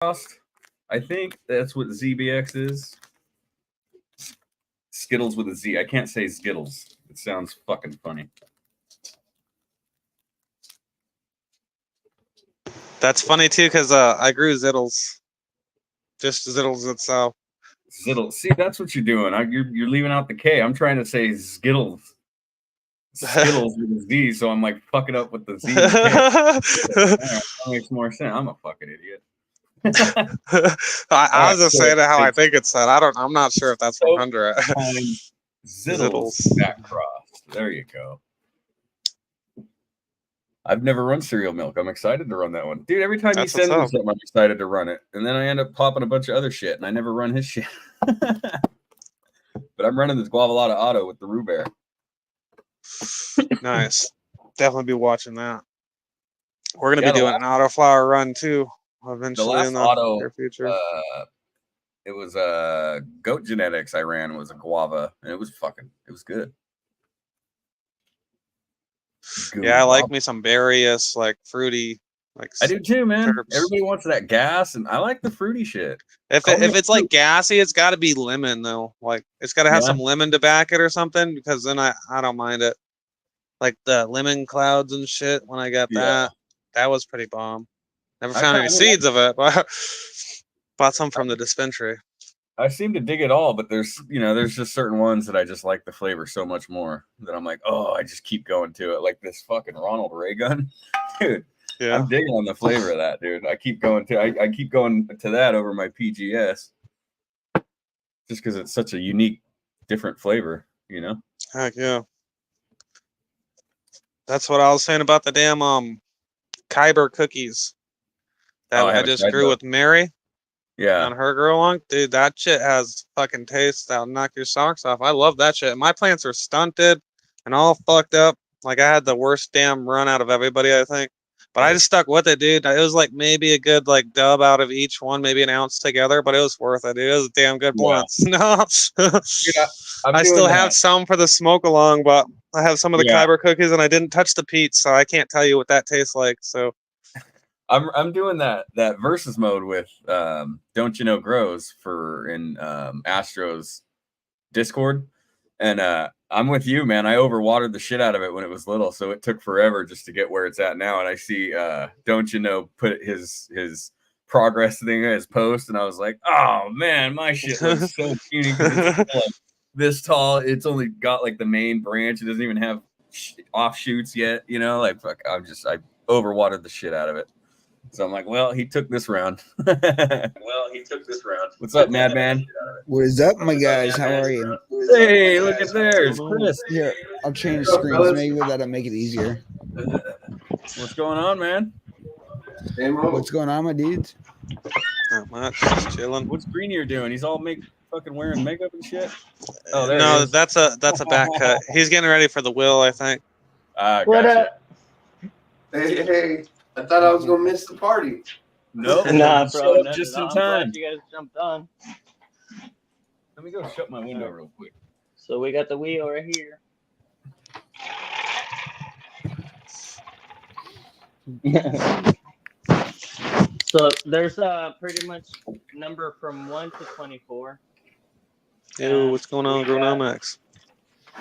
I think that's what ZBX is. Skittles with a Z. I can't say Skittles. It sounds fucking funny. That's funny too, because I grew Zittles. Just Zittles itself. Zittles. See, that's what you're doing. You're leaving out the K. I'm trying to say Skittles. Skittles with a Z, so I'm like fucking up with the Z and the K. That makes more sense. I'm a fucking idiot. I was just saying it how I think it's said. I'm not sure if that's 100. Zittles that crossed. There you go. I've never run cereal milk. I'm excited to run that one. Dude, every time you send me something, I'm excited to run it. And then I end up popping a bunch of other shit, and I never run his shit. But I'm running this Guavalata Auto with the Roo Bear. Nice. Definitely be watching that. We're going to be doing an autoflower run, too, eventually in the near future. It was goat genetics I ran. It was a guava, and it was good. Yeah, I like me some berries, like fruity. Like I do too, man. Terps. Everybody wants that gas, and I like the fruity shit. If it's like gassy, it's got to be lemon though. Like it's got to have some lemon to back it or something, because then I don't mind it. Like the lemon clouds and shit. When I got that was pretty bomb. Never found any seeds of it, but bought some from the dispensary. I seem to dig it all, but there's just certain ones that I just like the flavor so much more that I'm like, oh, I just keep going to it. Like this fucking Ronald Ray gun, dude. Yeah. I'm digging on the flavor of that, dude. I keep going to that over my PGS, just because it's such a unique, different flavor, you know. Heck yeah. That's what I was saying about the damn Kyber cookies that I just grew with Mary. Yeah. On her grow along, dude, that shit has fucking taste that'll knock your socks off. I love that shit. My plants are stunted and all fucked up. Like I had the worst damn run out of everybody, I think. But I just stuck with it, dude. It was like maybe a good like dub out of each one, maybe an ounce together, but it was worth it, dude. It was damn good blunts. No. I still have some for the smoke along, but I have some of the Kyber cookies and I didn't touch the peats, so I can't tell you what that tastes like. So I'm doing that versus mode with Don't You Know Grows in Astro's Discord, and I'm with you, man. I overwatered the shit out of it when it was little, so it took forever just to get where it's at now. And I see Don't You Know put his progress thing as post, and I was like, oh man, my shit looks so puny because it's like this tall. It's only got like the main branch. It doesn't even have offshoots yet, you know. Like fuck, I overwatered the shit out of it. So I'm like, well, he took this round. What's up, Madman? What is up, my guys? How are you? Hey, look at there's Chris. Here, I'll change screens. Maybe that'll make it easier. What's going on, man? What's going on, my dudes? Not much. Just chilling. What's Greenier doing? He's all fucking wearing makeup and shit. Oh, there no, that's a back cut. He's getting ready for the will, I think. What up? Hey. I thought I was gonna miss the party. No, nah, bro. Just in time. You guys jumped on. Let me go shut my window real quick. So we got the wheel right here. So there's pretty much number from 1 to 24. Ew, what's going on, Growmie?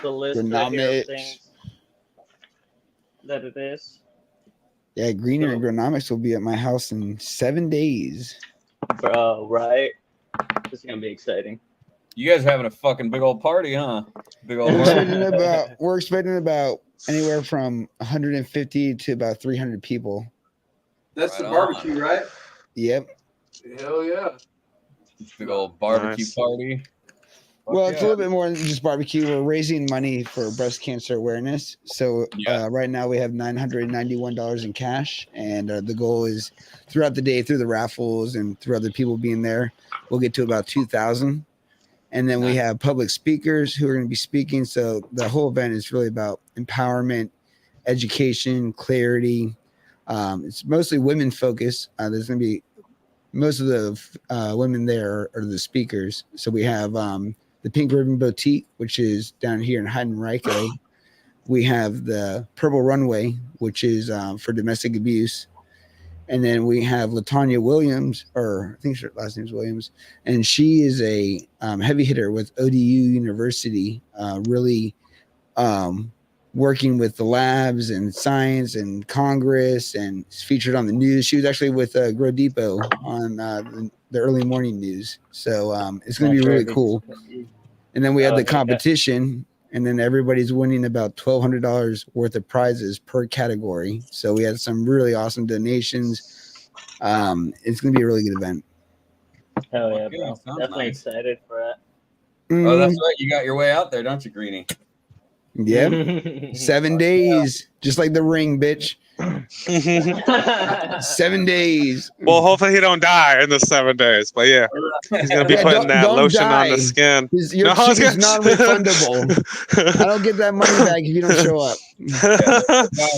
The list of things that it is. Yeah, Greener Agronomics will be at my house in 7 days. Bro, right? This is gonna be exciting. You guys having a fucking big old party, huh? Big old party. We're expecting about anywhere from 150 to about 300 people. That's the barbecue, right? Yep. Hell yeah. Big old barbecue party. Well, it's a little bit more than just barbecue. We're raising money for breast cancer awareness. So right now we have $991 in cash. And the goal is throughout the day, through the raffles and through other people being there, we'll get to about 2,000. And then we have public speakers who are going to be speaking. So the whole event is really about empowerment, education, clarity. It's mostly women focused. There's going to be most of the women there are the speakers. So we have the Pink Ribbon Boutique, which is down here in Heidenreich. We have the Purple Runway, which is for domestic abuse. And then we have Latanya Williams, or I think her last name is Williams, and she is a heavy hitter with ODU University, really working with the labs and science and Congress, and is featured on the news. She was actually with Grow Depot on the early morning news. So it's going to be really cool. And then we have the competition, and then everybody's winning about $1,200 worth of prizes per category. So we had some really awesome donations. It's going to be a really good event. Hell yeah, bro. Definitely excited for that. Oh, that's right. You got your way out there, don't you, Greenie? Yep. 7 days, just like the ring, bitch. 7 days. Well, hopefully he don't die in the 7 days. But yeah, he's gonna be putting that lotion on the skin. Your shit's non-refundable. I don't get that money back if you don't show up.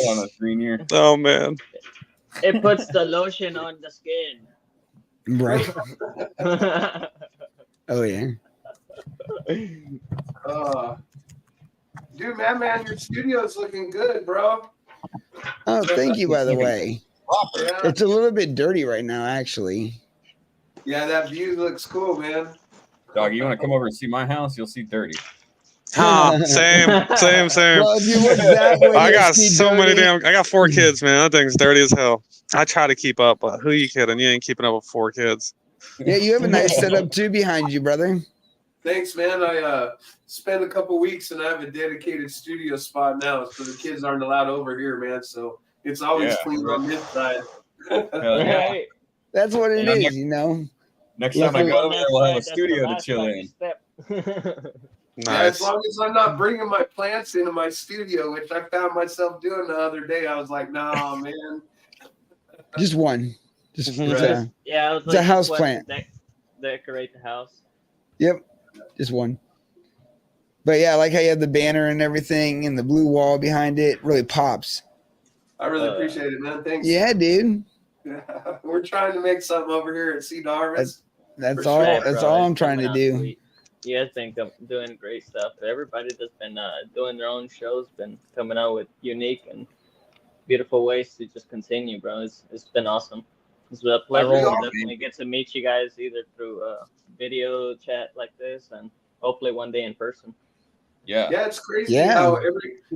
On a screen here. Oh man. It puts the lotion on the skin. Right. Oh yeah. Dude, man, your studio's looking good, bro. Oh, thank you, by the way. Yeah. It's a little bit dirty right now, actually. Yeah, that view looks cool, man. Dog, you want to come over and see my house? You'll see dirty. Same. Well, if you look that way, I got so many I got 4 kids, man. That thing's dirty as hell. I try to keep up, but who you kidding? You ain't keeping up with 4 kids. Yeah, you have a nice setup too behind you, brother. Thanks, man. I spent a couple weeks and I have a dedicated studio spot now, so the kids aren't allowed over here, man. So it's always clean on this side. Right. That's what it is, you know. Next time I go over there, we'll have a studio to chill in. Nice. Yeah, as long as I'm not bringing my plants into my studio, which I found myself doing the other day, I was like, nah, man. Just one. Just yeah, it's a house plant. Decorate the house. Yep, just one. But yeah, I like how you have the banner and everything, and the blue wall behind it really pops. I really appreciate it, man. Thanks. Yeah, dude. Yeah, we're trying to make something over here at Seed Harvest. That's all. Sure, that's bro. all I'm trying to do. Sweet. You guys think I'm doing great stuff. Everybody that's been doing their own shows, been coming out with unique and beautiful ways to just continue, bro. It's been awesome. It's a pleasure to definitely get to meet you guys either through video chat like this, and hopefully one day in person. Yeah, it's crazy how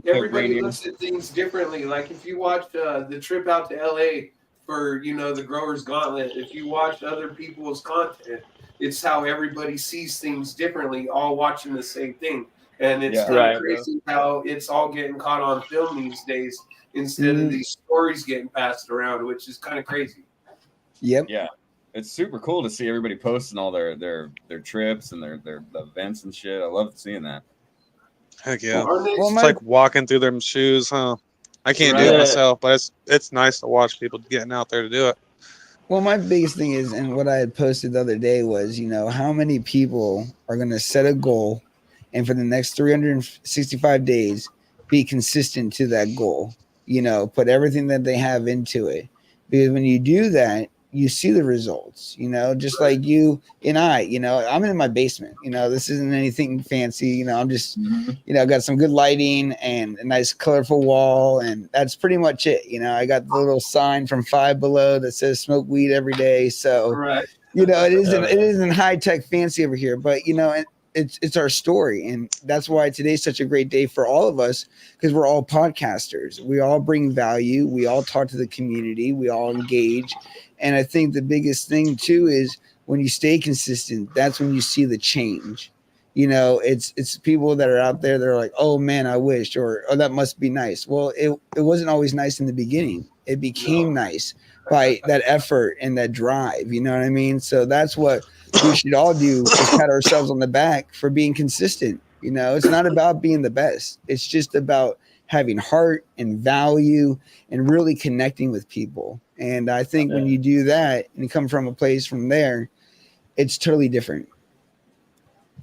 everybody looks at things differently. Like if you watch the trip out to LA for the Growers Gauntlet, if you watch other people's content, it's how everybody sees things differently, all watching the same thing. And it's crazy how it's all getting caught on film these days instead of these stories getting passed around, which is kind of crazy. Yep. Yeah. It's super cool to see everybody posting all their trips and their events and shit. I love seeing that. Heck yeah. Well, it's like walking through them shoes, huh? I can't do it myself, but it's nice to watch people getting out there to do it. Well, my biggest thing is, and what I had posted the other day was, how many people are going to set a goal and for the next 365 days be consistent to that goal, put everything that they have into it. Because when you do that, you see the results, just like you and I, I'm in my basement, this isn't anything fancy, I'm just, I've got some good lighting and a nice colorful wall, and that's pretty much it. I got the little sign from Five Below that says smoke weed every day. So, it isn't high tech fancy over here, but it's our story. And that's why today's such a great day for all of us, because we're all podcasters. We all bring value. We all talk to the community. We all engage. And I think the biggest thing too is when you stay consistent, that's when you see the change. It's people that are out there that are like, oh man, I wish, or oh, that must be nice. Well, it wasn't always nice in the beginning. It became nice by that effort and that drive. You know what I mean? So that's what we should all do, is pat ourselves on the back for being consistent. It's not about being the best. It's just about having heart and value and really connecting with people. And I think when you do that and you come from a place from there, it's totally different.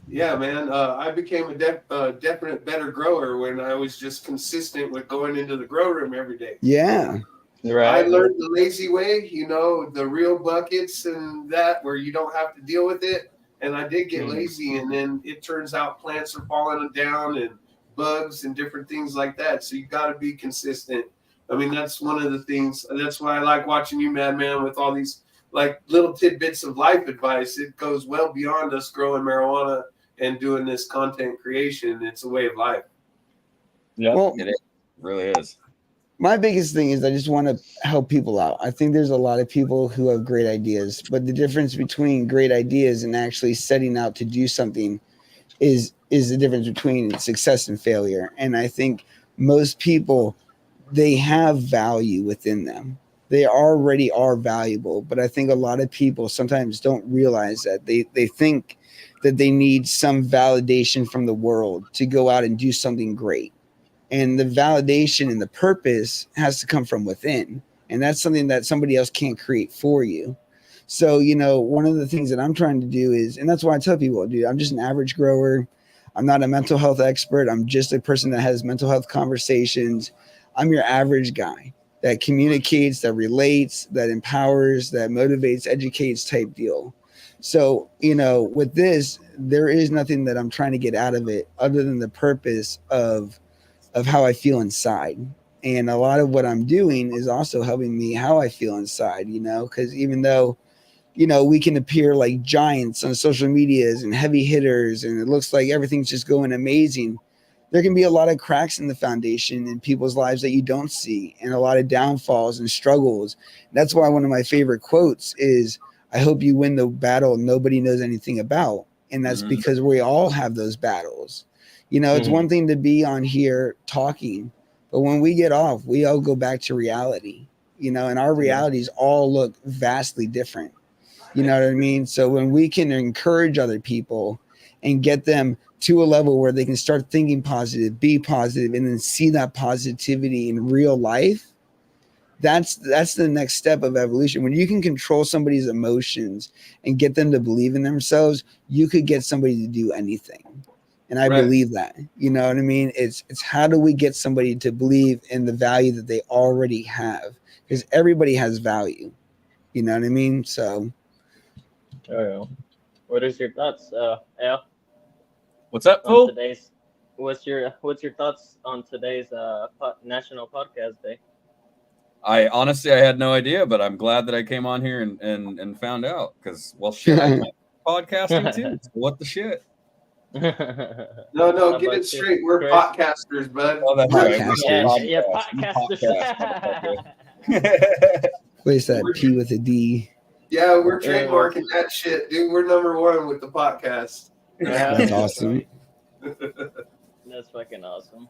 Yeah, man. I became a definite better grower when I was just consistent with going into the grow room every day. Yeah. Right. I learned the lazy way, the real buckets and that where you don't have to deal with it. And I did get lazy, and then it turns out plants are falling down and bugs and different things like that. So you got to be consistent. I mean, that's one of the things. That's why I like watching you, Madman, with all these like little tidbits of life advice. It goes well beyond us growing marijuana and doing this content creation. It's a way of life. Yeah, Well, it really is. My biggest thing is I just want to help people out. I think there's a lot of people who have great ideas, but the difference between great ideas and actually setting out to do something is the difference between success and failure. And I think most people, they have value within them. They already are valuable, but I think a lot of people sometimes don't realize that they think that they need some validation from the world to go out and do something great. And the validation and the purpose has to come from within. And that's something that somebody else can't create for you. So, one of the things that I'm trying to do is, and that's why I tell people, dude, I'm just an average grower. I'm not a mental health expert. I'm just a person that has mental health conversations. I'm your average guy that communicates, that relates, that empowers, that motivates, educates type deal. So, with this, there is nothing that I'm trying to get out of it other than the purpose of how I feel inside. And a lot of what I'm doing is also helping me how I feel inside, because even though, we can appear like giants on social medias and heavy hitters, and it looks like everything's just going amazing, there can be a lot of cracks in the foundation in people's lives that you don't see, and a lot of downfalls and struggles. That's why one of my favorite quotes is, I hope you win the battle nobody knows anything about. And that's because we all have those battles. It's one thing to be on here talking, but when we get off, we all go back to reality, and our realities all look vastly different. You know what I mean? So when we can encourage other people and get them to a level where they can start thinking positive, be positive, and then see that positivity in real life, that's the next step of evolution. When you can control somebody's emotions and get them to believe in themselves, you could get somebody to do anything. And I believe that, you know what I mean? It's how do we get somebody to believe in the value that they already have? Because everybody has value, you know what I mean? So. Oh, what is your thoughts, Al? What's up, on fool? today's? What's your thoughts on today's National Podcast Day? I honestly had no idea, but I'm glad that I came on here and found out because shit, I can't podcasting too. So what the shit? No, get it straight. We're Chris? Podcasters, bud. Oh, that's right. Yeah, podcasters. Where's that P with a D? Yeah, we're trademarking that shit, dude. We're number one with the podcast. That's awesome. That's fucking awesome.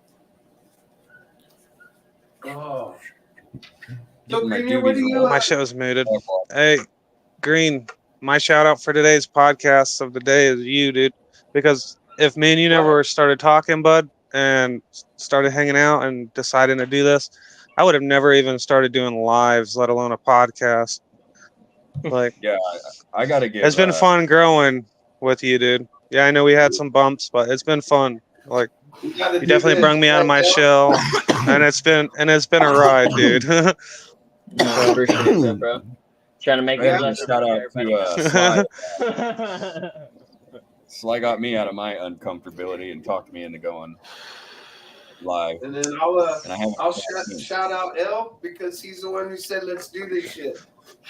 Oh. So, Green, what do you? My show's muted. Hey, Green, my shout out for today's podcast of the day is you, dude. Because if me and you never started talking, bud, and started hanging out and deciding to do this, I would have never even started doing lives, let alone a podcast. Like, yeah, I gotta give. It's been fun growing with you, dude. Yeah, I know we had some bumps, but it's been fun. Like, you definitely brought me out of my shell, and it's been a ride, dude. No, I appreciate that, bro. Trying to make it less shout out to Sly. Sly got me out of my uncomfortability and talked me into going live. And then I'll shout out El because he's the one who said let's do this shit.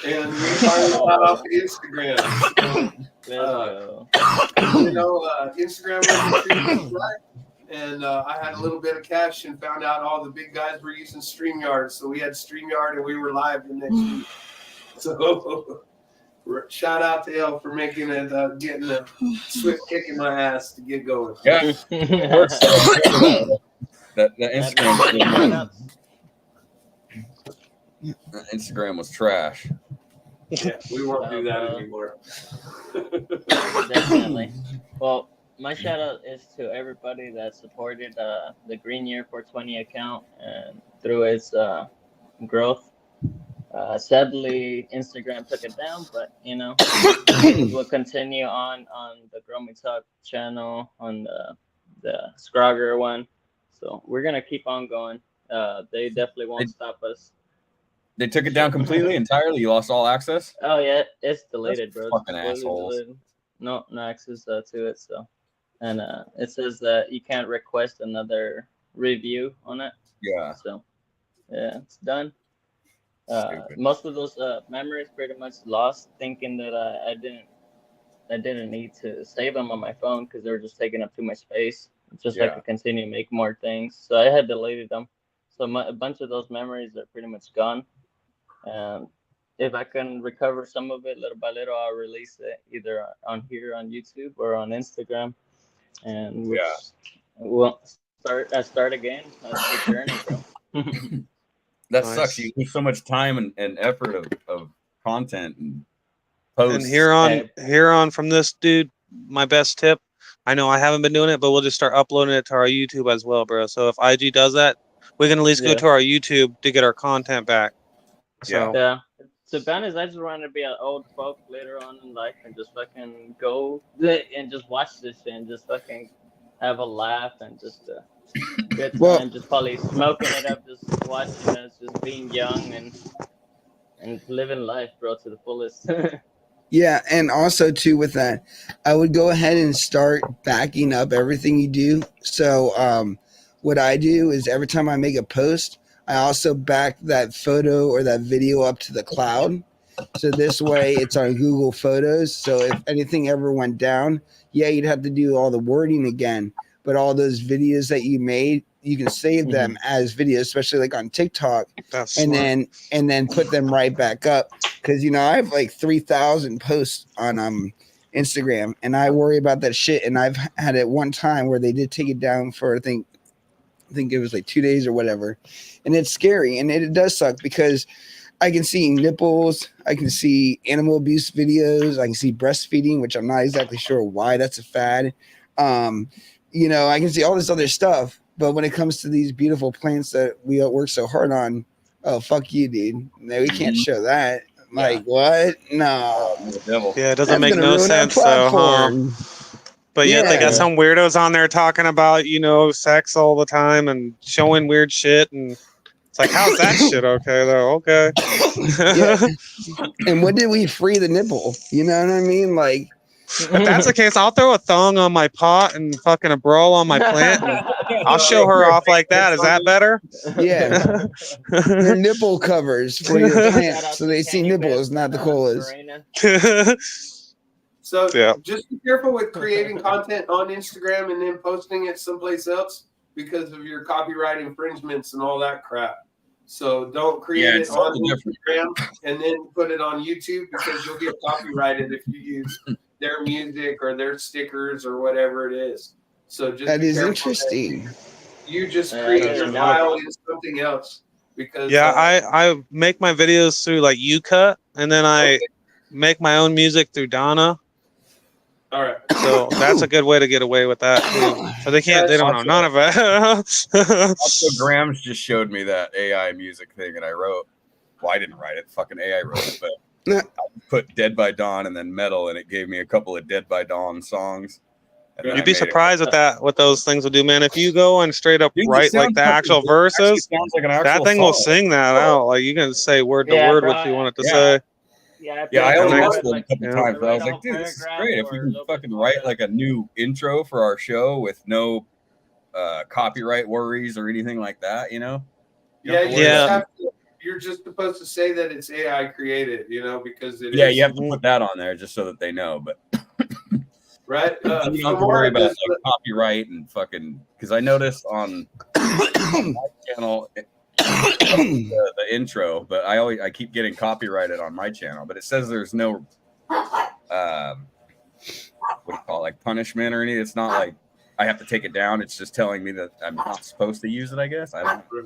And we finally got off the Instagram. Instagram was right. And I had a little bit of cash and found out all the big guys were using StreamYard. So we had StreamYard and we were live the next week. So shout out to El for making it, getting a swift kick in my ass to get going. Yeah. That Instagram was trash. Yeah, we won't do that anymore. Definitely. Well, my shout out is to everybody that supported the Green Year 420 account and through its growth. Sadly, Instagram took it down, but we'll continue on the Growmie Talk channel, on the Scrogger one. So we're gonna keep on going. They definitely won't stop us. They took it down completely, entirely. You lost all access. Oh yeah, it's deleted, bro. Fucking assholes. No access to it. So, and it says that you can't request another review on it. Yeah. So Yeah, it's done. Stupid. Most of those memories pretty much lost, thinking that I didn't need to save them on my phone because they were just taking up too much space. Just so I could continue to make more things. So I had deleted them. So a bunch of those memories are pretty much gone. And if I can recover some of it little by little, I'll release it either on here on YouTube or on Instagram. And we'll start again. That's the journey, bro. That sucks. You use so much time and effort of content and posts. And here on from this dude, my best tip. I know I haven't been doing it, but we'll just start uploading it to our YouTube as well, bro. So if IG does that, we can at least go to our YouTube to get our content back. So yeah. To be honest, I just want to be an old folk later on in life and just fucking go and just watch this shit and just fucking have a laugh and just good time, just probably smoking it up, just watching us, just being young and living life, bro, to the fullest. Yeah, and also too with that, I would go ahead and start backing up everything you do. So what I do is every time I make a post, I also back that photo or that video up to the cloud. So this way it's on Google Photos. So if anything ever went down, you'd have to do all the wording again. But all those videos that you made, you can save them as videos, especially like on TikTok, and then put them right back up. Because I have like 3,000 posts on Instagram, and I worry about that shit. And I've had it one time where they did take it down for I think it was like 2 days or whatever, and it's scary and it does suck because I can see nipples, I can see animal abuse videos, I can see breastfeeding, which I'm not exactly sure why that's a fad. I can see all this other stuff, but when it comes to these beautiful plants that we work so hard on, oh fuck you, dude! No, we can't show that. Like what? No. Yeah, it doesn't make no sense. So, but yet they got some weirdos on there talking about sex all the time and showing weird shit, and it's like, how's that shit okay though? Okay. And when did we free the nipple? You know what I mean? Like, if that's the case, I'll throw a thong on my pot and fucking a brawl on my plant. And I'll show her off like that. Is that better? Yeah. Your nipple covers for your plants, so they see nipples, not the colas. So just be careful with creating content on Instagram and then posting it someplace else because of your copyright infringements and all that crap. So don't create it on Instagram and then put it on YouTube because you'll get copyrighted if you use their music or their stickers or whatever it is. So just that is interesting. You just create your file in something else because I make my videos through like UCut, and then I make my own music through Donna. All right. So that's a good way to get away with that. So they can't. They don't know none of it. Also, Grams just showed me that AI music thing, and I wrote. Well, I didn't write it. Fucking AI wrote it, but I put Dead by Dawn and then metal, and it gave me a couple of Dead by Dawn songs. You'd be surprised what those things will do, man. If you go and straight up write like the actual verses, that thing will sing that out. Like you can say word to word what you want it to say. I only listened a couple times, but I was like, dude, this is great. If we can fucking write like a new intro for our show with no copyright worries or anything like that, You're just supposed to say that it's AI created, because it is. You have to put that on there just so that they know. But right, you don't have to worry about like copyright and fucking. Because I noticed on my channel the intro, but I keep getting copyrighted on my channel. But it says there's no what do you call it, like punishment or anything. It's not like I have to take it down. It's just telling me that I'm not supposed to use it. I guess I don't know.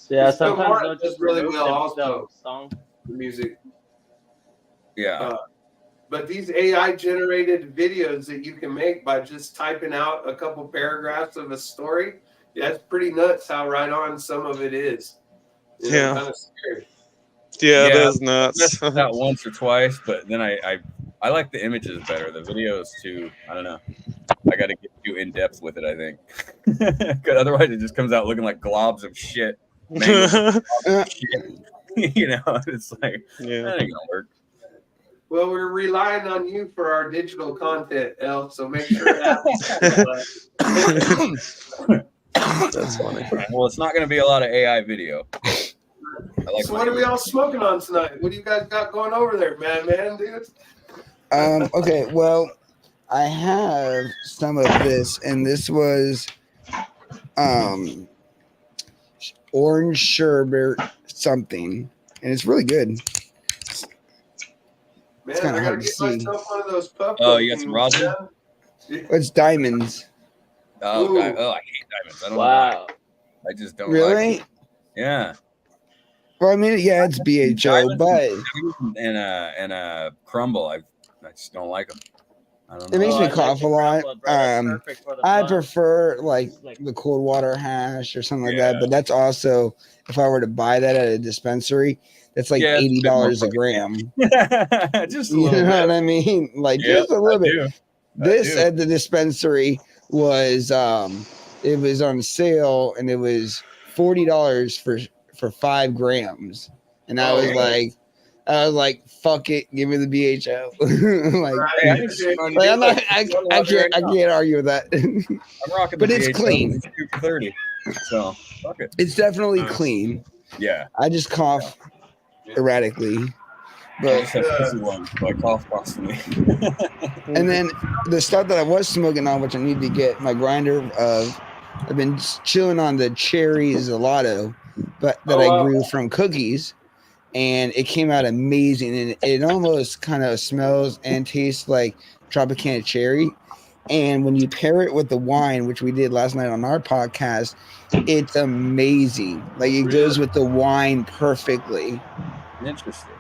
Yeah, sometimes they'll just really will also the music. Yeah. But these AI generated videos that you can make by just typing out a couple paragraphs of a story, that's pretty nuts how right on some of it is. Kind of scary. Yeah, it is nuts. That once or twice, but then I like the images better. The videos too. I don't know. I got to get too in depth with it, I think. Because otherwise, it just comes out looking like globs of shit. It's like that ain't gonna work. Well, we're relying on you for our digital content, El. So make sure that. That's funny. Well, it's not going to be a lot of AI video. like So what are we all smoking on tonight? What do you guys got going over there, man, dude? Okay, well, I have some of this, and this was orange sherbet something, and it's really good. Man, kinda I hard gotta to get see. myself one of those puff. Oh, you got some rosin? It's diamonds. Oh, Ooh. I hate diamonds. I don't know why. Wow. I just don't Really? like it. Yeah. Well, I mean, yeah, it's BHO, but and crumble. I just don't like them. I don't it know. makes me I cough the a lot. crumble, bro. That's perfect for the I blunt. prefer like It's like the cold water hash or something like Yeah. that, but that's also if I were to buy that at a dispensary, that's like Yeah, it's a bit more $80 a gram. just a You little know bit. what I mean? Like Yeah, just a little I bit. do. This do. at the dispensary was it was on sale and it was $40 for 5 grams. And I was like, fuck it, give me the BHO. Hey, I just like I'm not, I can't argue with that. I'm rocking but the it's VHS clean. 2 for 30. So fuck it. It's definitely clean. Yeah. I just cough erratically. I But just have fizzy ones, so I cough constantly. and then the stuff that I was smoking on, which I need to get my grinder of, I've been chilling on the cherry gelato, but that I grew from cookies, and it came out amazing. And it almost kind of smells and tastes like Tropicana cherry. And when you pair it with the wine, which we did last night on our podcast, it's amazing. Like it goes with the wine perfectly. Interesting.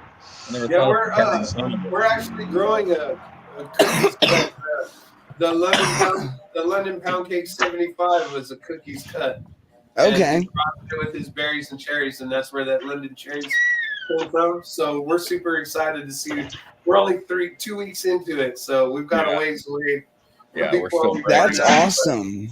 Yeah, we're actually growing a cookies cut. The London pound cake 75 was a cookies cut. Okay. And he rocked it with his berries and cherries, and that's where that London cherries came from. So we're super excited to see. We're only 2 weeks into it, so we've got a ways away. Yeah, we're still. That's awesome.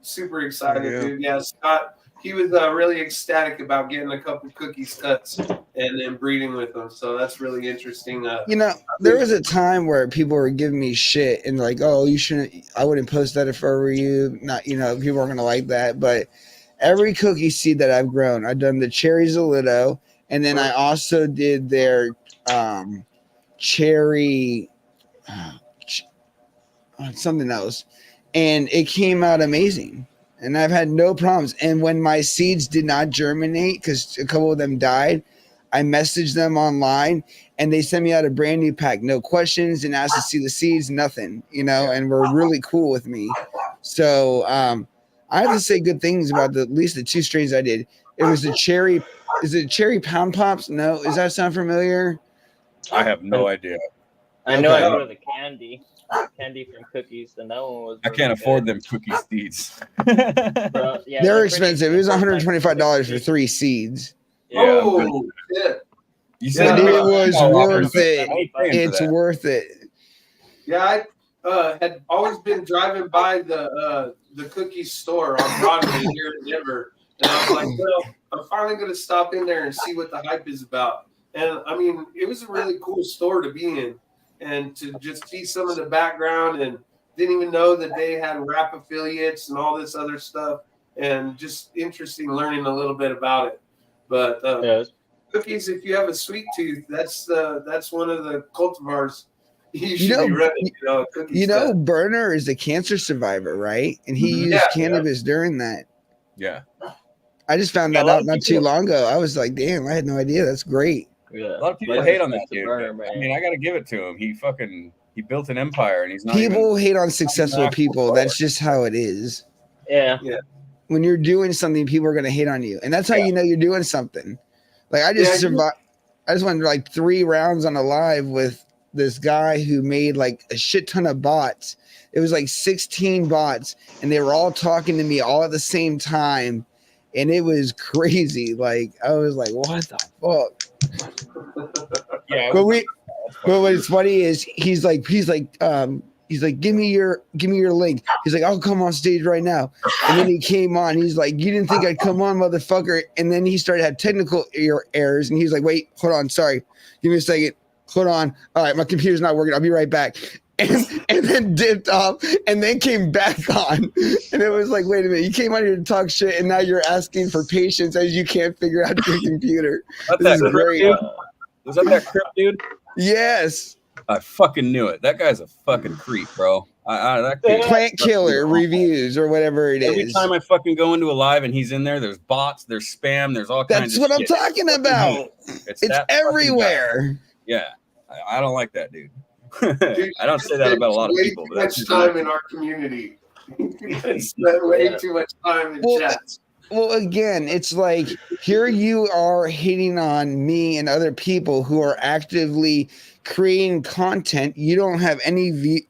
Super excited, dude. Yeah, Scott. He was really ecstatic about getting a couple cookies cuts and then breeding with them. So that's really interesting. There was a time where people were giving me shit and like, oh, you shouldn't, I wouldn't post that if I were you. Not, people aren't going to like that. But every cookie seed that I've grown, I've done the cherry gelato. And then I also did their cherry, something else. And it came out amazing. And I've had no problems. And when my seeds did not germinate, because a couple of them died, I messaged them online and they sent me out a brand new pack. No questions, didn't ask to see the seeds, nothing, and were really cool with me. So I have to say good things about at least the 2 strains I did. It was the cherry. Is it cherry pound pops? No. Does that sound familiar? I have no idea. I know I go to the candy from cookies, and that one was. I can't afford them cookie seeds. Bro, yeah, they're expensive. It was $125 for 3 seeds. Yeah, oh, shit. You But said it was worth it. It's worth it. Yeah, I had always been driving by the cookie store on Broadway here in Denver, and I was like, well, I'm finally going to stop in there and see what the hype is about. And I mean, it was a really cool store to be in, and to just see some of the background, and didn't even know that they had rap affiliates and all this other stuff, and just interesting learning a little bit about it. But cookies, if you have a sweet tooth, that's one of the cultivars you should be running. Burner is a cancer survivor, right? And he used cannabis during that. Yeah. I just found that out not too long ago. I was like, damn, I had no idea. That's great. Yeah. A lot of people hate on that dude. I mean, I got to give it to him. He built an empire, and he's not. People hate on successful people. That's just how it is. Yeah. When you're doing something, people are going to hate on you, and that's how you know you're doing something. Like I just survived. I just went like 3 rounds on a live with this guy who made like a shit ton of bots. It was like 16 bots, and they were all talking to me all at the same time, and it was crazy. Like I was like, what the fuck? Yeah. But what's funny is he's like, give me your link. He's like, I'll come on stage right now. And then he came on. He's like, you didn't think I'd come on, motherfucker. And then he started to have technical errors. And he's like, wait, hold on. Sorry. Give me a second. Hold on. All right. My computer's not working. I'll be right back. and then dipped off and then came back on. And it was like, wait a minute, you came on here to talk shit and now you're asking for patience as you can't figure out your computer. This is great. Was that Crip dude? Yes. I fucking knew it. That guy's a fucking creep, bro. That kid, Plant Killer reviews or whatever it is. Every time I fucking go into a live and he's in there, there's bots, there's spam, there's all kinds of shit. That's what I'm talking about. It's everywhere. Yeah. I don't like that dude. I don't say that about a lot of people. But that's time in our community. Spend way too much time in chats. Well, again, it's like here you are hating on me and other people who are actively creating content. You don't have any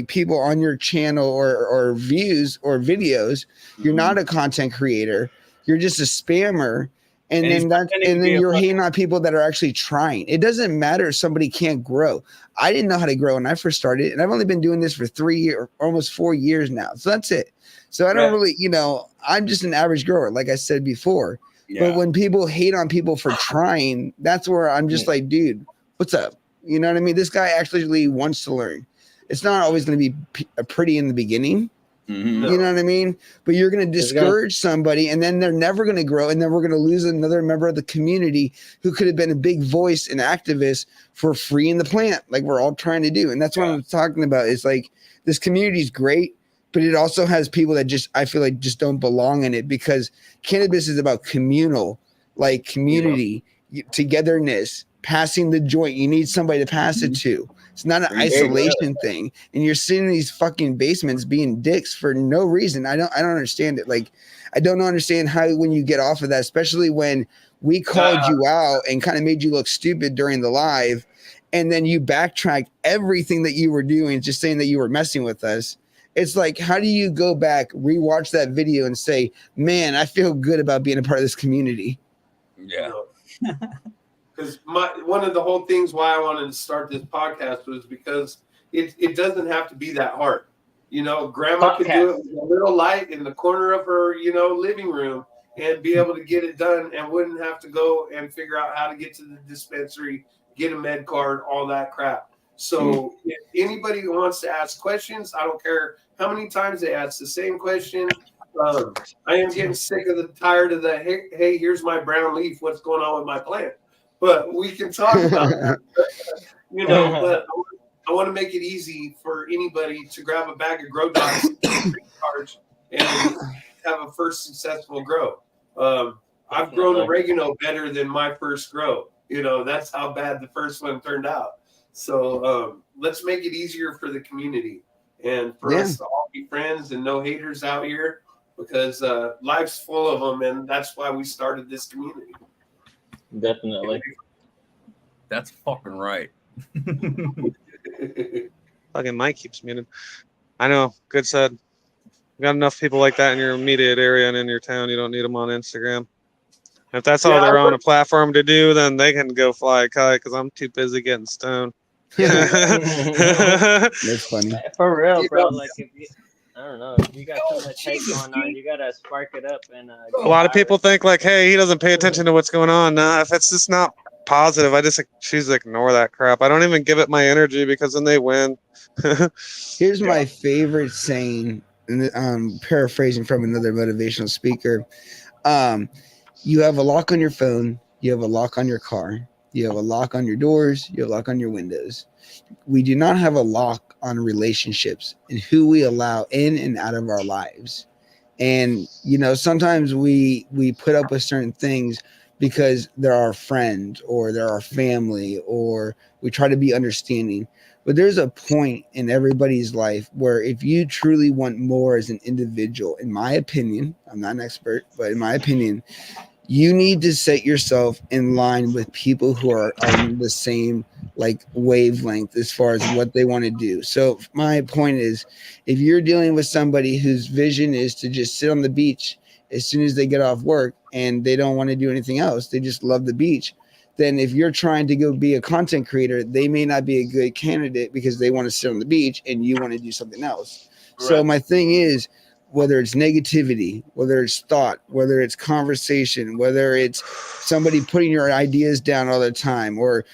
people on your channel or views or videos. You're not a content creator. You're just a spammer. And then you're hating on people that are actually trying. It doesn't matter if somebody can't grow. I didn't know how to grow when I first started, and I've only been doing this for 3 years, almost 4 years now. So that's it. So I don't really, I'm just an average grower, like I said before. Yeah. But when people hate on people for trying, that's where I'm just like, dude, what's up? You know what I mean? This guy actually wants to learn. It's not always going to be pretty in the beginning. Mm-hmm. You know what I mean? But you're going to discourage somebody and then they're never going to grow. And then we're going to lose another member of the community who could have been a big voice and activist for freeing the plant, like we're all trying to do. And that's what I'm talking about. It's like this community is great, but it also has people that I feel like just don't belong in it, because cannabis is about communal, like community, togetherness, passing the joint. You need somebody to pass it to. It's not an isolation thing. And you're sitting in these fucking basements being dicks for no reason. I don't understand it. Like, I don't understand how when you get off of that, especially when we called you out and kind of made you look stupid during the live, and then you backtrack everything that you were doing, just saying that you were messing with us. It's like, how do you go back, rewatch that video and say, man, I feel good about being a part of this community? Yeah. Because one of the whole things why I wanted to start this podcast was because it doesn't have to be that hard. Grandma could do it with a little light in the corner of her, living room and be able to get it done and wouldn't have to go and figure out how to get to the dispensary, get a med card, all that crap. So if anybody wants to ask questions, I don't care how many times they ask the same question. I am getting tired of the, hey, here's my brown leaf. What's going on with my plant? But we can talk about that. But I want to make it easy for anybody to grab a bag of grow dots and have a first successful grow. I've grown oregano better than my first grow. That's how bad the first one turned out. So let's make it easier for the community and for us to all be friends and no haters out here, because life's full of them, and that's why we started this community. Definitely. That's fucking right. Fucking Mike keeps muted. I know. Good said. You got enough people like that in your immediate area and in your town. You don't need them on Instagram. If that's all they're on a platform to do, then they can go fly a kite, because I'm too busy getting stoned. That's funny. For real, bro. Like, I don't know. If you got so much hate going on, you gotta spark it up. And a lot of people think like, hey, he doesn't pay attention to what's going on. Nah, if it's just not positive, I just choose to ignore that crap. I don't even give it my energy, because then they win. Here's my favorite saying, and paraphrasing from another motivational speaker. You have a lock on your phone. You have a lock on your car. You have a lock on your doors. You have a lock on your windows. We do not have a lock on relationships and who we allow in and out of our lives. And, sometimes we put up with certain things because they're our friend or they're our family, or we try to be understanding. But there's a point in everybody's life where if you truly want more as an individual, in my opinion, I'm not an expert, but in my opinion, you need to set yourself in line with people who are on the same wavelength as far as what they want to do. So my point is, if you're dealing with somebody whose vision is to just sit on the beach as soon as they get off work and they don't want to do anything else, they just love the beach, then if you're trying to go be a content creator, they may not be a good candidate because they want to sit on the beach and you want to do something else. Right. So my thing is, whether it's negativity, whether it's thought, whether it's conversation, whether it's somebody putting your ideas down all the time, or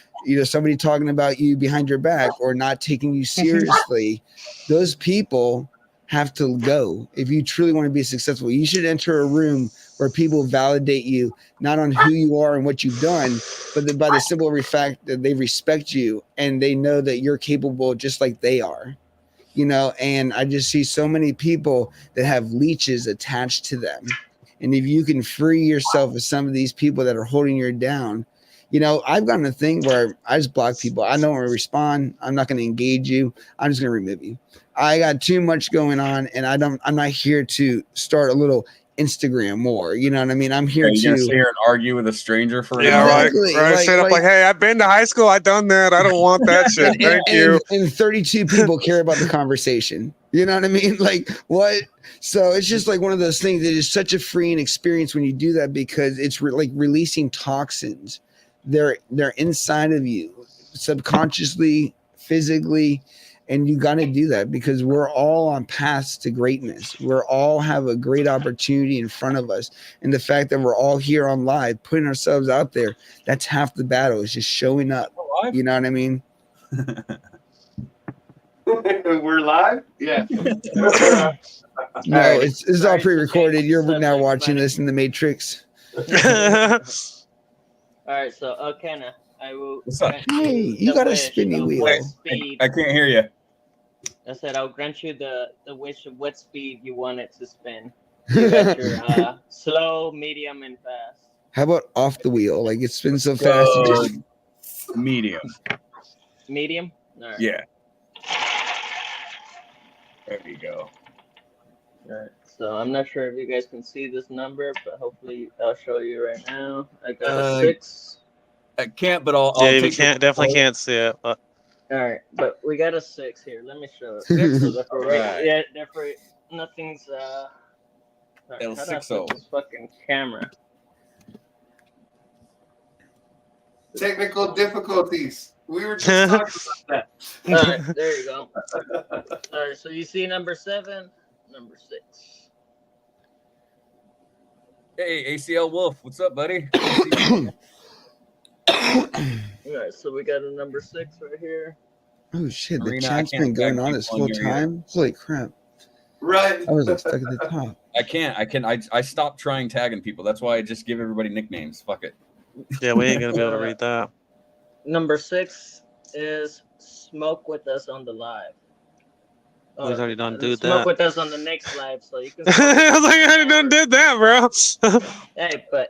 somebody talking about you behind your back or not taking you seriously, those people have to go. If you truly want to be successful, you should enter a room where people validate you, not on who you are and what you've done, but by the simple fact that they respect you and they know that you're capable just like they are. And I just see so many people that have leeches attached to them. And if you can free yourself of some of these people that are holding you down, I've gotten a thing where I just block people. I don't want to respond. I'm not going to engage you. I'm just going to remove you. I got too much going on, and I'm not here to start a little Instagram war. You know what I mean? I'm here You're to sit here and argue with a stranger for an Yeah, hour. right. Straight up, like, hey, I've been to high school. I've done that. I don't want that shit. Thank you. And 32 people care about the conversation. You know what I mean? Like, what? So it's just like one of those things that is such a freeing experience when you do that, because it's like releasing toxins. They're inside of you, subconsciously, physically, and you got to do that because we're all on paths to greatness. We're all have a great opportunity in front of us, and the fact that we're all here on live, putting ourselves out there, that's half the battle. Is just showing up. You know what I mean? We're live? Yeah. No, it's all pre-recorded. You're now watching this in the Matrix. All right, so Kenna, I will. What's up? Hey, you got a spinny wheel. I can't hear you. I said I'll grant you the wish of what speed you want it to spin. You got your slow, medium, and fast. How about off the wheel? Like it spins so fast. It just... Medium. Medium? All right. Yeah. There we go. All right. So I'm not sure if you guys can see this number, but hopefully I'll show you right now. I got a 6. I can't, but I'll yeah, take we definitely can't see it. But... All right, but we got a 6 here. Let me show it. So therefore, Right. yeah, therefore nothing's. Sorry, El how do I Sixo. put this fucking camera? Technical difficulties. We were just talking about that. All right, there you go. All right, so you see number 7, number 6. Hey, ACL Wolf, what's up, buddy? All right, so we got a number 6 right here. Oh shit! The Marina, chat's I can't been going on keep this on whole your time. Holy crap! Right. I was like stuck at the top. I stopped trying tagging people. That's why I just give everybody nicknames. Fuck it. Yeah, we ain't gonna be able to read that. Number 6 is smoke with us on the live. Oh, he's already done did smoke that. with us on the next live, so you can. I was like, I already done did that, bro. Hey, but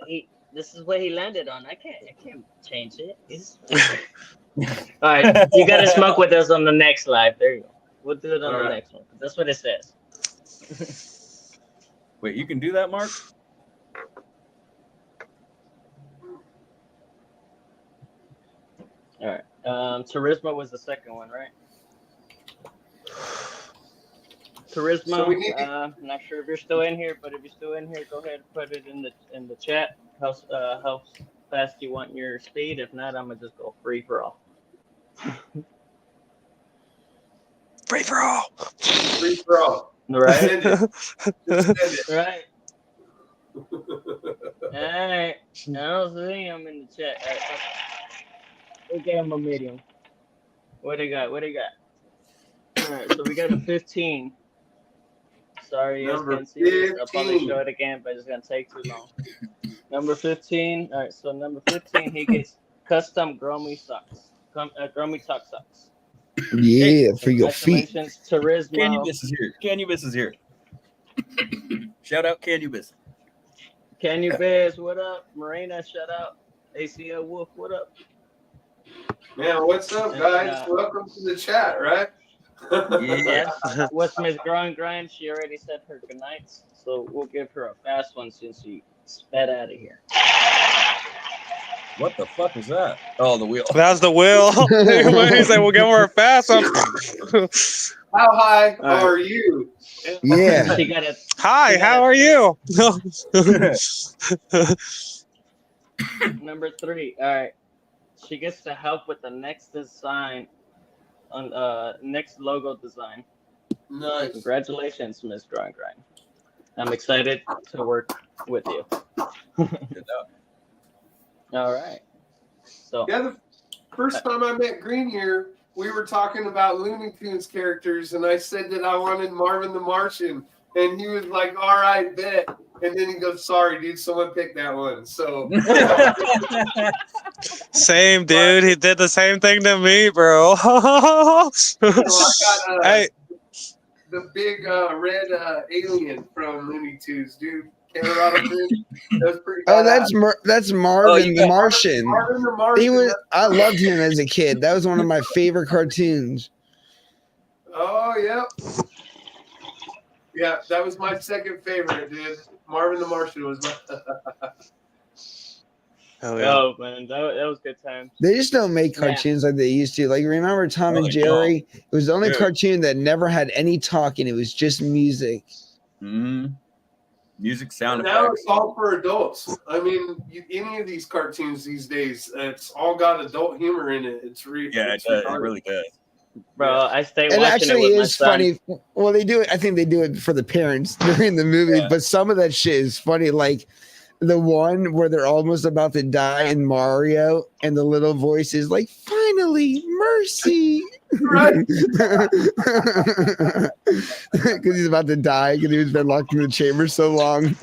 this is what he landed on. I can't change it. All right, you gotta smoke with us on the next live. There you go. We'll do it on the next one. That's what it says. Wait, you can do that, Mark? All right. Charisma was the second one, right? Charisma. So not sure if you're still in here, but if you're still in here, go ahead and put it in the chat. How fast you want your speed? If not, I'm gonna just go free for all. Free for all. Free for all. Right. Right. All right. I don't see him in the chat. Right. We gave him a medium. What do you got? All right, so we got a 15. Sorry, you guys can't see this. I'll probably show it again, but it's gonna take too long. Number 15. All right, so number 15, he gets custom Growmie socks. Growmie tuck socks. Yeah, for your feet. Charisma. Canubis is here. Shout out Canubis. Canubis, what up? Marina, shout out. ACL Wolf, what up? Man, what's up, guys? Welcome to the chat, right? Yeah. What's Miss Grind? She already said her goodnights, so we'll give her a fast one since she sped out of here. What the fuck is that? Oh, the wheel. That's the wheel. He's like, we'll give her a fast one. How high are you? Yeah. Hi, how are you? Number 3. All right. She gets to help with the next design on next logo design. Nice. Congratulations, Miss Grind. I'm excited to work with you. All right. So first time I met Green here, we were talking about Looney Tunes characters, and I said that I wanted Marvin the Martian, and he was like, "All right, bet." And then he goes, "Sorry, dude, someone picked that one." So Same, dude. He did the same thing to me, bro. I got Hey, the big red alien from Looney Tunes, dude. Colorado Prince. That's pretty badass. That's Marvin the Martian. Marvin the Martian. He was. I loved him as a kid. That was one of my favorite cartoons. Oh yeah. Yeah, that was my second favorite, dude. Marvin the Martian was my. hell yeah. Oh man, that was good time. They just don't make cartoons like they used to. Like, remember Tom and Jerry? It was the only cartoon that never had any talking. It was just music. Mm-hmm. Music, sound effects. Now it's effects. all for adults. I mean, any of these cartoons these days, it's all got adult humor in it. It's it really does. Bro, I stay It watching actually it with my is son. funny. Well, they do it. I think they do it for the parents during the movie, but some of that shit is funny. Like the one where they're almost about to die in Mario, and the little voice is like, "Finally, mercy." Right. Because he's about to die because he's been locked in the chamber so long.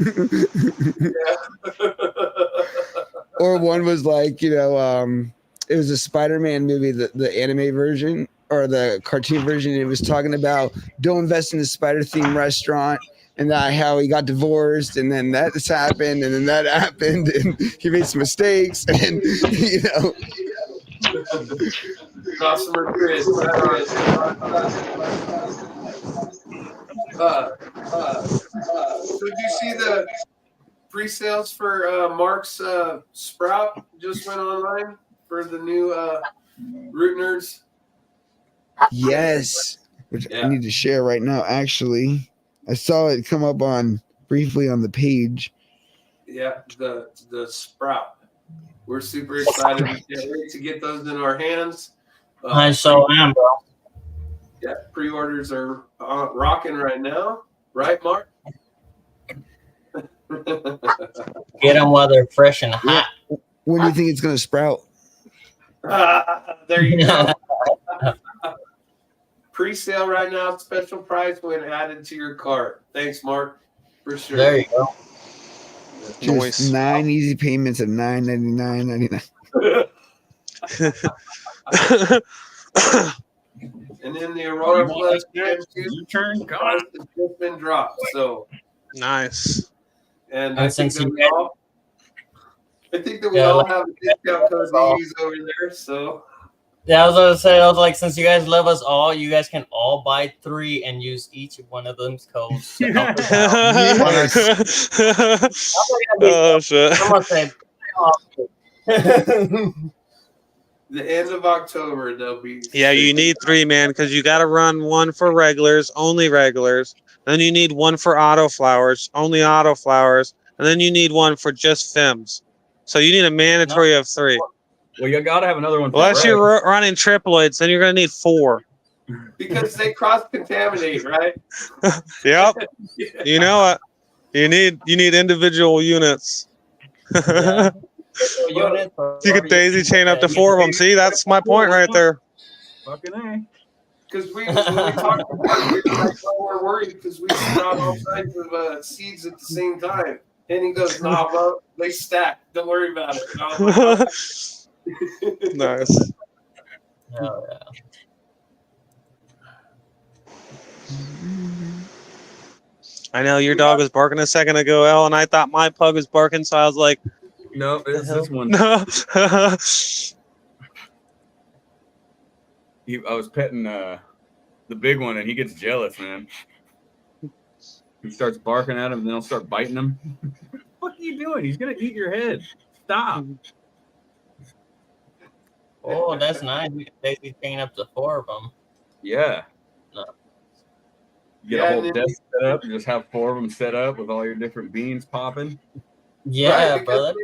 Or one was like, it was a Spider-Man movie, the anime version or the cartoon version. It was talking about don't invest in the spider-themed restaurant, and that how he got divorced, and then that's happened, and then that happened, and he made some mistakes, and Customer Chris. So did you see the pre-sales for Mark's Sprout just went online for the new Root Nerds? Yes, which I need to share right now. Actually, I saw it come up briefly on the page. Yeah, the Sprout. We're super excited. We can't wait to get those in our hands. I so am, bro. Yeah, pre-orders are rocking right now, right, Mark? Get them while they're fresh and hot. When do you think it's going to sprout? There you go. Pre-sale right now, special price when added to your cart. Thanks, Mark, for sure. There you go. Just 9 easy payments of $9.99.99. And then the Aurora Plus turn has just been dropped. So nice. And I think that we all have a discount code to use over there. So yeah, I was gonna say, I was like, since you guys love us all, you guys can all buy 3 and use each of one of those codes to help us out. Oh shit. I'm gonna say the end of October they'll be. Yeah, you need 3, man, because you got to run 1 for regulars, only regulars. Then you need 1 for auto flowers, only auto flowers, and then you need 1 for just Fims. So you need a mandatory of 3. Well, you got to have another one. Unless you're running triploids, then you're going to need 4. Because they cross-contaminate, right? Yep. You know what? You need individual units. You could daisy chain up to 4 of them. See, that's my point right there. Fucking A. Because when we talked about it, we're worried because we sprout all kinds of seeds at the same time. And he goes, "Nah, bro, they stack. Don't worry about it." And I was like, nice. Oh, yeah. I know your dog was barking a second ago, El, and I thought my pug was barking, so I was like, no, it's this one. No. I was petting the big one, and he gets jealous, man. He starts barking at him, and then he'll start biting him. What are you doing? He's gonna eat your head. Stop. Oh, that's nice. We can daisy chain up to 4 of them. Yeah. No. You get a whole desk set up. You just have 4 of them set up with all your different beans popping. Yeah, right, brother.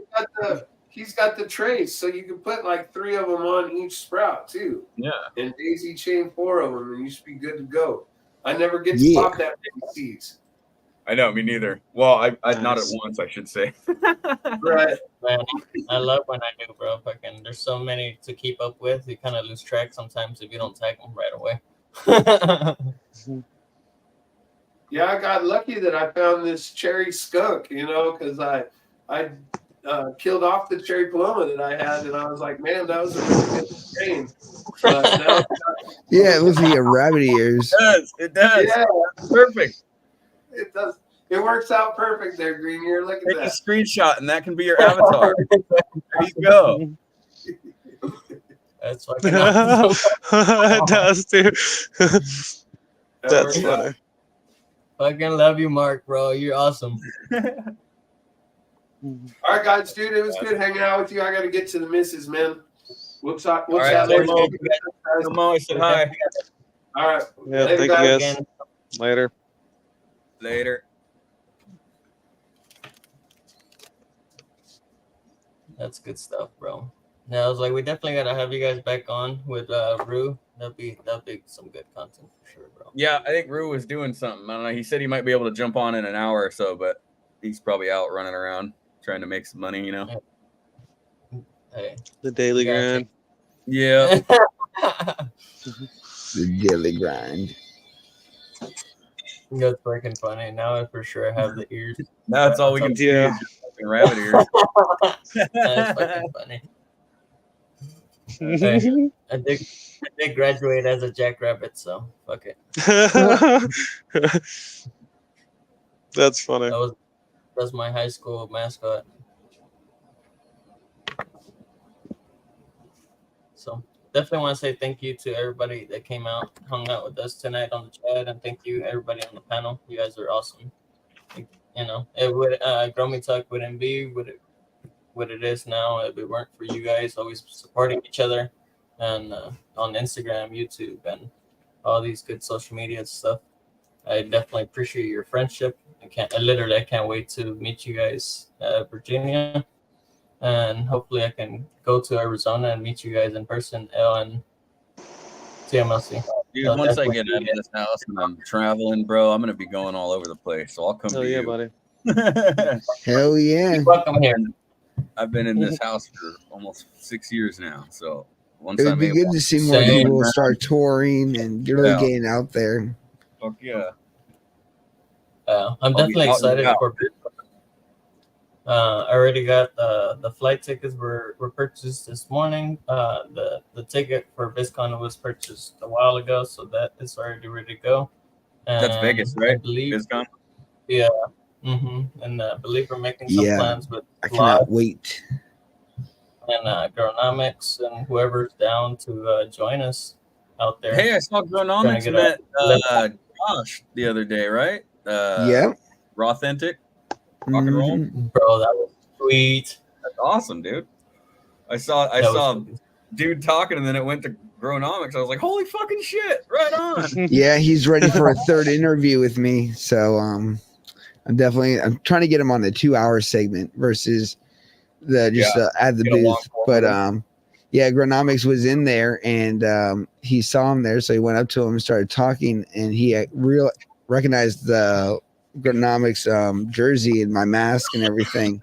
He's got the trays, so you can put like 3 of them on each sprout too. Yeah. And daisy chain 4 of them, and you should be good to go. I never get to pop that many seeds. I know, me neither. Well, I not at Nice. once, I should say. Right. Man, I love when I do, bro. Fucking, there's so many to keep up with. You kind of lose track sometimes if you don't tag them right away. Yeah, I got lucky that I found this cherry skunk, because I killed off the cherry paloma that I had, and I was like, man, that was a really good strain. But no, Yeah, it looks like you have rabbit ears. It does. yeah, Perfect. it does. It works out perfect there, Green Ear. Look at Take a that. screenshot, and that can be your avatar. There you go. That's fucking awesome. It does too. That's works out. funny. Fucking love you, Mark, bro. You're awesome. All right, guys, dude, it was good hanging out with you. I got to get to the missus, man. We'll chat All right, later. Mo, I said hi. All right. Yeah, Later, thank guys. you guys. Later. Later. That's good stuff, bro. Yeah, I was like, we definitely gotta have you guys back on with Rue. That'd be some good content for sure, bro. Yeah, I think Rue was doing something. I don't know. He said he might be able to jump on in an hour or so, but he's probably out running around trying to make some money, you know? Hey, The daily you gotta grind. Yeah. The daily grind. That's freaking funny. Now I for sure have the ears. That's all we can see Yeah. is just fucking rabbit ears. That's fucking funny. Hey, I did graduate as a jackrabbit, so fuck it. That's funny. That's my high school mascot. So definitely want to say thank you to everybody that came out, hung out with us tonight on the chat, and thank you everybody on the panel. You guys are awesome. You know, it would Growmie Talk wouldn't be what it is now if it weren't for you guys always supporting each other, and on Instagram, YouTube, and all these good social media stuff. I definitely appreciate your friendship. I can't wait to meet you guys at Virginia, and hopefully I can go to Arizona and meet you guys in person and TMLC. Dude, once I get out of this house and I'm traveling, bro, I'm gonna be going all over the place. So I'll come Oh to yeah, you. buddy. Hell yeah. You're welcome here. I've been in this house for almost 6 years now. So once It would I'm be able, good to see more Same. people start touring and really Yeah. getting out there. fuck yeah. I'm I'll be definitely out and excited about. for. I already got the flight tickets were purchased this morning. The ticket for VisCon was purchased a while ago, so that is already ready to go. That's And Vegas, I right? believe, VisCon? yeah. And I believe we're making some Yeah. plans with I Live cannot wait. and Grownomics and whoever's down to join us out there. Hey, I saw Grownomics get met Josh the other day, right? Yeah. Rawthentic. Rock and roll. Mhm. Bro, that was sweet. That's awesome, dude. I saw That was sweet. dude talking, and then it went to Grownomics. I was like, holy fucking shit! Right on. Yeah, he's ready for a third interview with me. So I'm trying to get him on the 2-hour segment versus the just at the Get a long booth. form But with him. yeah, Grownomics was in there and he saw him there, so he went up to him and started talking, and he recognized the Grownomics jersey and my mask and everything.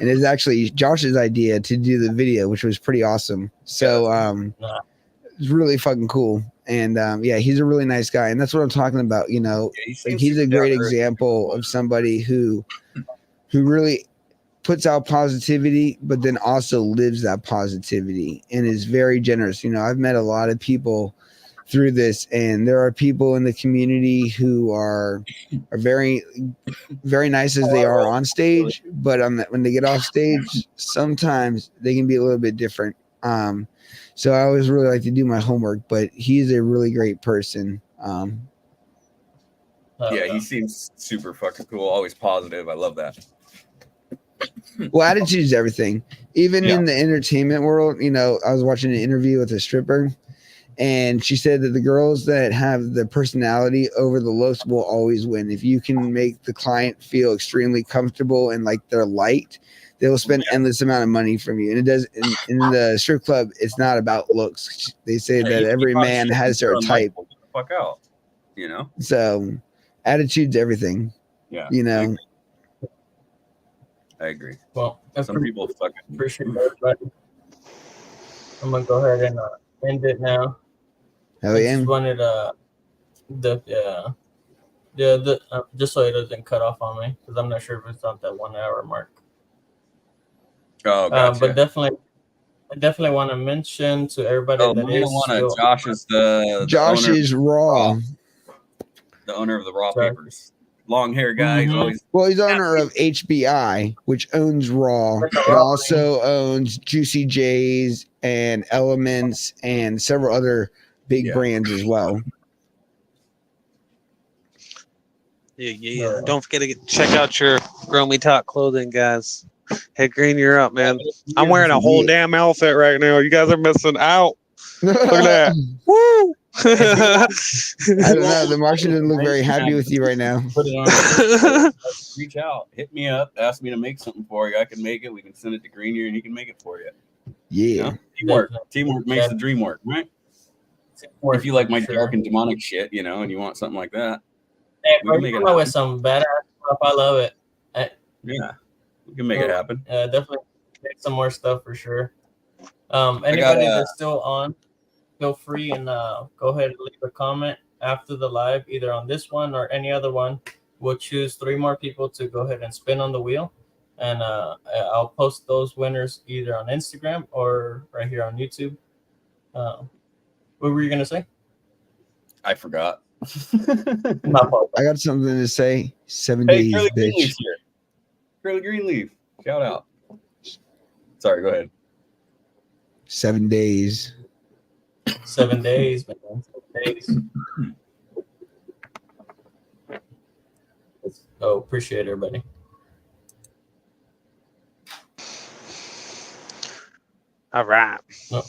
And it's actually Josh's idea to do the video, which was pretty awesome. So it's really fucking cool. And yeah, he's a really nice guy, and that's what I'm talking about. You know, he's a great example of somebody who really puts out positivity, but then also lives that positivity and is very generous. You know, I've met a lot of people through this, and there are people in the community who are very, very nice as they are on stage, but when they get off stage, sometimes they can be a little bit different. So I always really like to do my homework, but he's a really great person. Yeah, he seems super fucking cool. Always positive. I love that. Well, attitude is everything. Even in the entertainment world, you know, I was watching an interview with a stripper, and she said that the girls that have the personality over the looks will always win. If you can make the client feel extremely comfortable and like they're light, they will spend endless amount of money from you. And it does in the strip club, it's not about looks. They say that every man has their type. Get the fuck out, you know? So attitude's everything. Yeah. You know. I agree. Well, I Some people fucking appreciate everybody. I'm gonna go ahead and end it now. Hell I yeah. just wanted just so it doesn't cut off on me because I'm not sure if it's on that 1 hour mark. Oh, gotcha. But I definitely want to mention to everybody that is still. Josh is Josh is raw. The owner of the Raw Sorry. Papers. Long hair guy. He's always Well, he's owner of HBI, which owns Raw. It also owns Juicy J's and Elements and several other big brands as well. Yeah. Don't forget to check out your Growmie Talk clothing, guys. Hey, Green, you're up, man. I'm wearing a whole damn outfit right now. You guys are missing out. Look at that. Woo! I don't know. The Martian doesn't look very happy with you right now. Put it on. reach out, hit me up, ask me to make something for you. I can make it. We can send it to Greenier and he can make it for you. Yeah. You know? Teamwork makes the dream work, right? If you like my dark and demonic shit, you know, and you want something like that, hey, we can make it happen. With some badass stuff. I love it. Yeah, we can make it happen. Definitely make some more stuff for sure. Anybody that's still on, feel free and go ahead and leave a comment after the live, either on this one or any other one. We'll choose 3 more people to go ahead and spin on the wheel, and I'll post those winners either on Instagram or right here on YouTube. What were you gonna say? I forgot. I got something to say. 7 days, Curly bitch. Greenleaf's here. Curly Greenleaf, shout out. Sorry, go ahead. 7 days. 7 days, man. 7 days. Oh, appreciate it, everybody. All right. Oh.